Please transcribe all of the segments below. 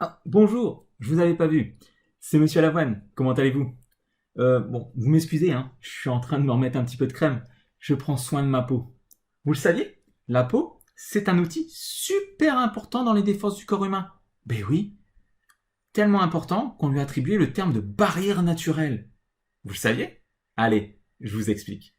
Ah, bonjour, je vous avais pas vu. C'est Monsieur Lavoine, comment allez-vous? Bon, vous m'excusez, hein, je suis en train de me remettre un petit peu de crème. Je prends soin de ma peau. Vous le saviez? La peau, c'est un outil super important dans les défenses du corps humain. Ben oui, tellement important qu'on lui a attribué le terme de barrière naturelle. Vous le saviez? Allez, je vous explique.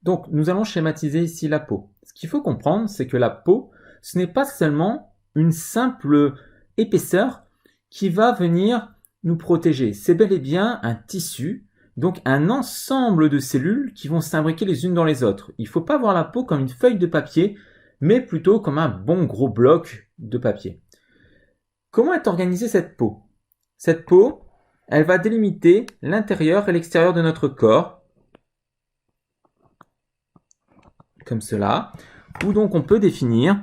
Donc, nous allons schématiser ici la peau. Ce qu'il faut comprendre, c'est que la peau, ce n'est pas seulement une simple épaisseur qui va venir nous protéger. C'est bel et bien un tissu, donc un ensemble de cellules qui vont s'imbriquer les unes dans les autres. Il ne faut pas voir la peau comme une feuille de papier, mais plutôt comme un bon gros bloc de papier. Comment est organisée cette peau? Cette peau, elle va délimiter l'intérieur et l'extérieur de notre corps, comme cela, où donc on peut définir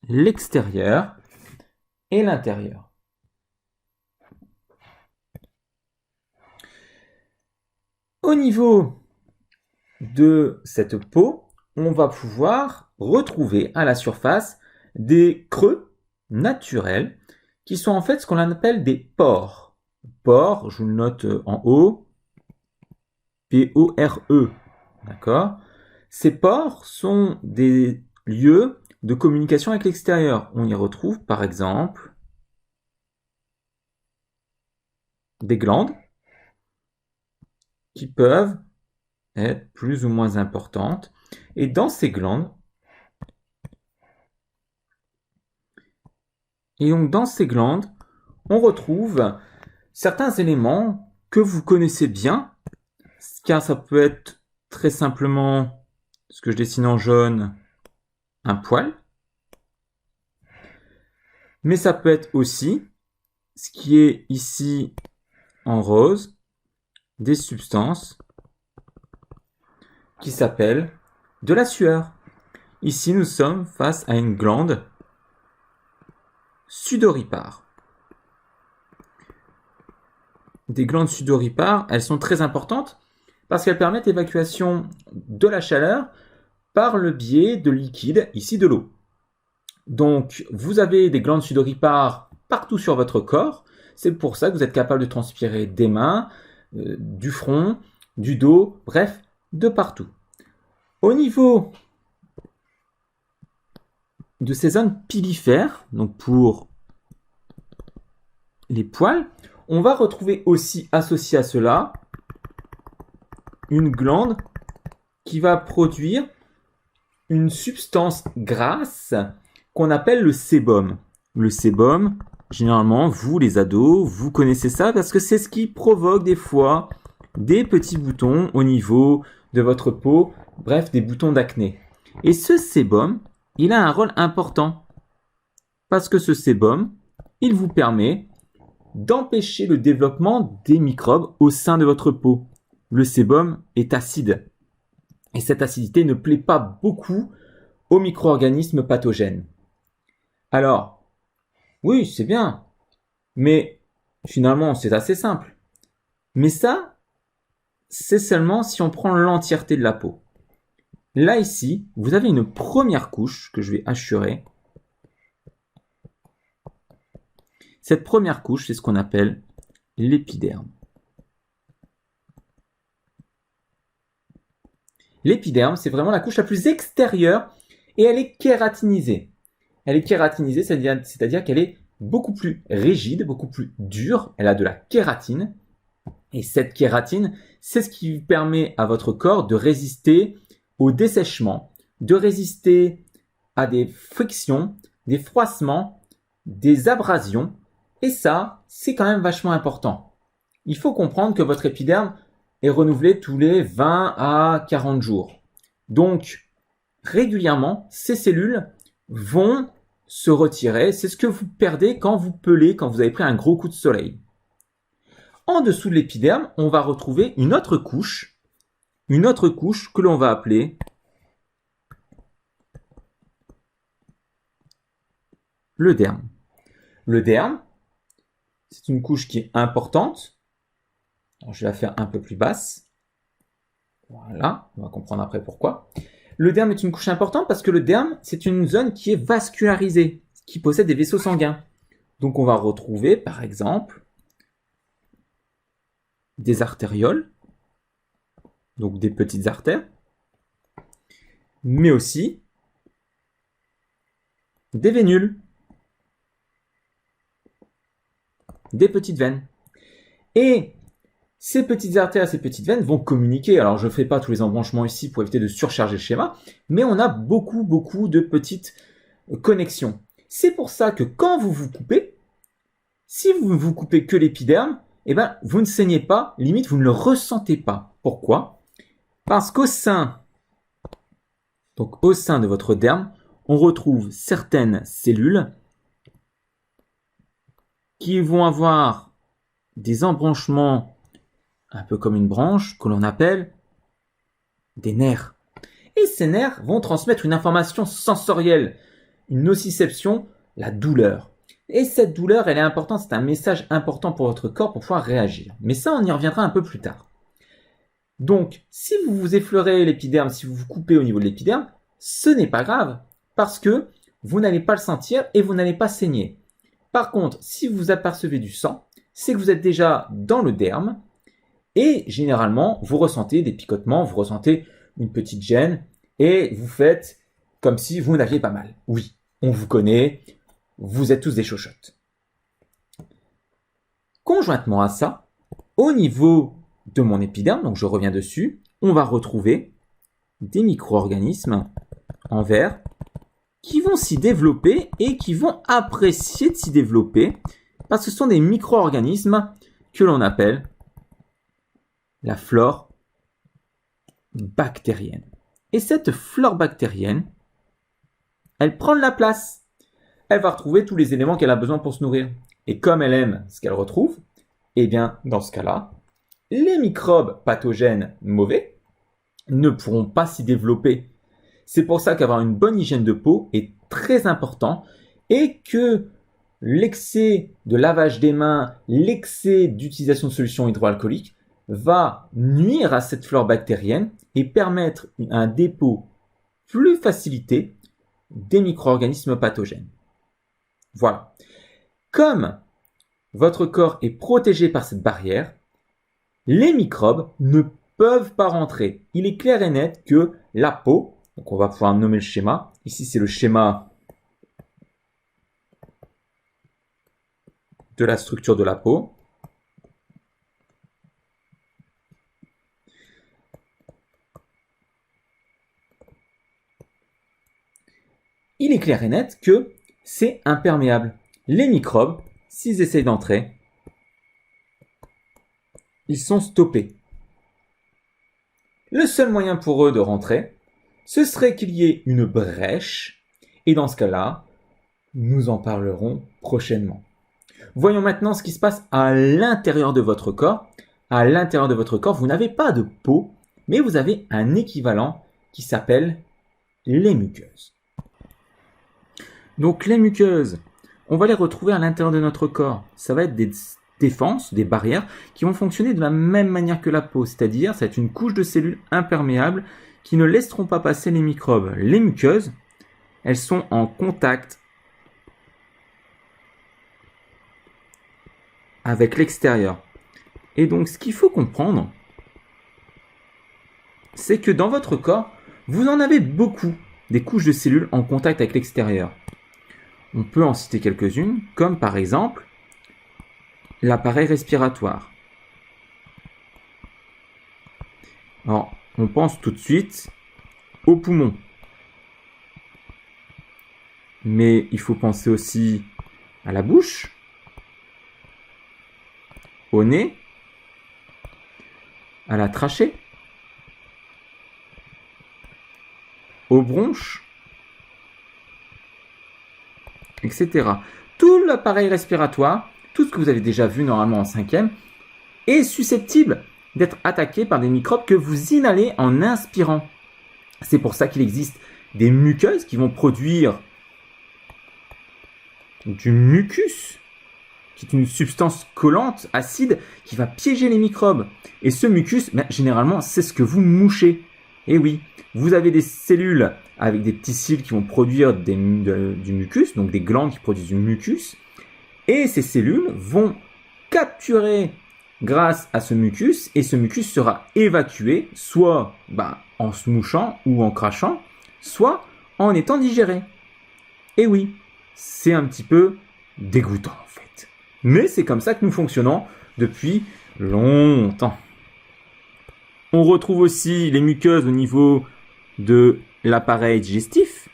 l'extérieur et l'intérieur. Au niveau de cette peau, on va pouvoir retrouver à la surface des creux naturels qui sont en fait ce qu'on appelle des pores. Pores, je vous le note en haut, P-O-R-E, d'accord? Ces pores sont des lieux de communication avec l'extérieur. On y retrouve par exemple des glandes qui peuvent être plus ou moins importantes. Et dans ces glandes, on retrouve certains éléments que vous connaissez bien, car ça peut être très simplement ce que je dessine en jaune, un poil, mais ça peut être aussi ce qui est ici en rose, des substances qui s'appellent de la sueur. Ici, nous sommes face à une glande sudoripare. Des glandes sudoripares, elles sont très importantes parce qu'elles permettent l'évacuation de la chaleur par le biais de liquide, ici de l'eau. Donc, vous avez des glandes sudoripares partout sur votre corps. C'est pour ça que vous êtes capable de transpirer des mains, du front, du dos, bref, de partout. Au niveau de ces zones pilifères, donc pour les poils, on va retrouver aussi associé à cela une glande qui va produire une substance grasse qu'on appelle le sébum. Le sébum, généralement, vous les ados, vous connaissez ça parce que c'est ce qui provoque des fois des petits boutons au niveau de votre peau, bref, des boutons d'acné. Et ce sébum, il a un rôle important parce que ce sébum, il vous permet d'empêcher le développement des microbes au sein de votre peau. Le sébum est acide et cette acidité ne plaît pas beaucoup aux micro-organismes pathogènes. Alors, oui, c'est bien, mais finalement, c'est assez simple. Mais ça, c'est seulement si on prend l'entièreté de la peau. Là, ici, vous avez une première couche que je vais hachurer. Cette première couche, c'est ce qu'on appelle l'épiderme. L'épiderme, c'est vraiment la couche la plus extérieure et elle est kératinisée. Elle est kératinisée, c'est-à-dire qu'elle est beaucoup plus rigide, beaucoup plus dure. Elle a de la kératine. Et cette kératine, c'est ce qui permet à votre corps de résister au dessèchement, de résister à des frictions, des froissements, des abrasions. Et ça, c'est quand même vachement important. Il faut comprendre que votre épiderme est renouvelé tous les 20 à 40 jours. Donc, régulièrement, ces cellules vont se retirer. C'est ce que vous perdez quand vous pelez, quand vous avez pris un gros coup de soleil. En dessous de l'épiderme, on va retrouver une autre couche que l'on va appeler le derme. Le derme, c'est une couche qui est importante. Alors, je vais la faire un peu plus basse. Voilà, on va comprendre après pourquoi. Le derme est une couche importante parce que le derme, c'est une zone qui est vascularisée, qui possède des vaisseaux sanguins. Donc on va retrouver, par exemple, des artérioles, donc des petites artères, mais aussi des vénules, des petites veines. Et ces petites artères, ces petites veines vont communiquer. Alors je ne fais pas tous les embranchements ici pour éviter de surcharger le schéma, mais on a beaucoup de petites connexions. C'est pour ça que quand vous vous coupez, si vous vous coupez que l'épiderme, eh ben, vous ne saignez pas, limite vous ne le ressentez pas. Pourquoi? Parce qu'au sein, donc au sein de votre derme, on retrouve certaines cellules qui vont avoir des embranchements un peu comme une branche que l'on appelle des nerfs. Et ces nerfs vont transmettre une information sensorielle, une nociception, la douleur. Et cette douleur, elle est importante, c'est un message important pour votre corps pour pouvoir réagir. Mais ça, on y reviendra un peu plus tard. Donc, si vous vous effleurez l'épiderme, si vous vous coupez au niveau de l'épiderme, ce n'est pas grave, parce que vous n'allez pas le sentir et vous n'allez pas saigner. Par contre, si vous apercevez du sang, c'est que vous êtes déjà dans le derme, et généralement, vous ressentez des picotements, vous ressentez une petite gêne, et vous faites comme si vous n'aviez pas mal. Oui, on vous connaît, vous êtes tous des chochottes. Conjointement à ça, au niveau de mon épiderme, donc je reviens dessus, on va retrouver des micro-organismes en verre qui vont s'y développer et qui vont apprécier de s'y développer parce que ce sont des micro-organismes que l'on appelle la flore bactérienne. Et cette flore bactérienne, elle prend de la place. Elle va retrouver tous les éléments qu'elle a besoin pour se nourrir. Et comme elle aime ce qu'elle retrouve, eh bien, dans ce cas-là, les microbes pathogènes mauvais ne pourront pas s'y développer. C'est pour ça qu'avoir une bonne hygiène de peau est très important et que l'excès de lavage des mains, l'excès d'utilisation de solutions hydroalcooliques va nuire à cette flore bactérienne et permettre un dépôt plus facilité des micro-organismes pathogènes. Voilà. Comme votre corps est protégé par cette barrière, les microbes ne peuvent pas rentrer. Il est clair et net que la peau, donc on va pouvoir nommer le schéma, ici c'est le schéma de la structure de la peau. Il est clair et net que c'est imperméable. Les microbes, s'ils essayent d'entrer, ils sont stoppés. Le seul moyen pour eux de rentrer, ce serait qu'il y ait une brèche, et dans ce cas-là, nous en parlerons prochainement. Voyons maintenant ce qui se passe à l'intérieur de votre corps. À l'intérieur de votre corps, vous n'avez pas de peau, mais vous avez un équivalent qui s'appelle les muqueuses. Donc les muqueuses, on va les retrouver à l'intérieur de notre corps. Ça va être des défenses, des barrières, qui vont fonctionner de la même manière que la peau, c'est-à-dire c'est une couche de cellules imperméables qui ne laisseront pas passer les microbes. Les muqueuses, elles sont en contact avec l'extérieur. Et donc ce qu'il faut comprendre, c'est que dans votre corps, vous en avez beaucoup, des couches de cellules en contact avec l'extérieur. On peut en citer quelques-unes, comme par exemple l'appareil respiratoire. Alors, on pense tout de suite aux poumons. Mais il faut penser aussi à la bouche, au nez, à la trachée, aux bronches, etc. Tout l'appareil respiratoire, tout ce que vous avez déjà vu normalement en 5e, est susceptible d'être attaqué par des microbes que vous inhalez en inspirant. C'est pour ça qu'il existe des muqueuses qui vont produire du mucus, qui est une substance collante, acide, qui va piéger les microbes. Et ce mucus, généralement, c'est ce que vous mouchez. Et oui, vous avez des cellules avec des petits cils qui vont produire du mucus, donc des glandes qui produisent du mucus. Et ces cellules vont capturer grâce à ce mucus, et ce mucus sera évacué, soit en se mouchant ou en crachant, soit en étant digéré. Et oui, c'est un petit peu dégoûtant en fait. Mais c'est comme ça que nous fonctionnons depuis longtemps. On retrouve aussi les muqueuses au niveau de l'appareil digestif.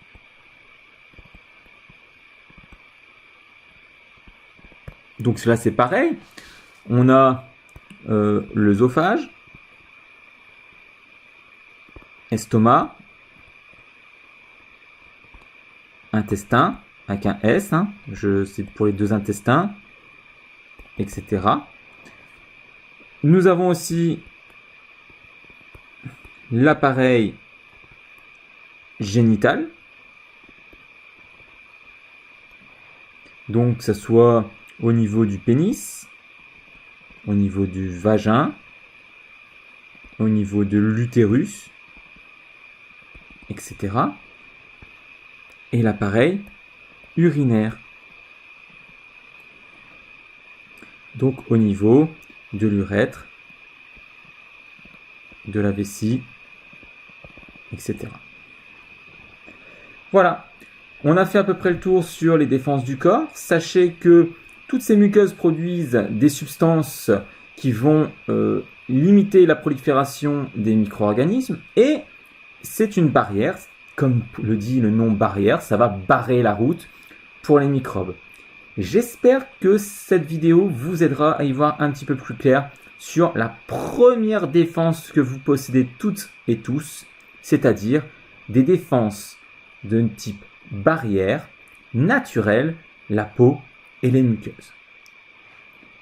Donc là c'est pareil. On a l'œsophage, estomac, intestin, avec un S, c'est pour les deux intestins, etc. Nous avons aussi l'appareil génital. Donc, que ce soit au niveau du pénis, au niveau du vagin, au niveau de l'utérus, etc. Et l'appareil urinaire. Donc au niveau de l'urètre, de la vessie, etc. Voilà, on a fait à peu près le tour sur les défenses du corps. Sachez que toutes ces muqueuses produisent des substances qui vont limiter la prolifération des micro-organismes et c'est une barrière, comme le dit le nom barrière, ça va barrer la route pour les microbes. J'espère que cette vidéo vous aidera à y voir un petit peu plus clair sur la première défense que vous possédez toutes et tous, c'est-à-dire des défenses de type barrière, naturelle, la peau et les muqueuses.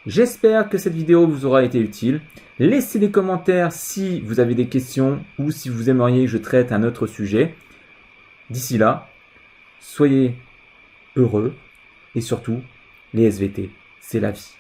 J'espère que cette vidéo vous aura été utile. Laissez des commentaires si vous avez des questions ou si vous aimeriez que je traite un autre sujet. D'ici là, soyez heureux et surtout, les SVT, c'est la vie.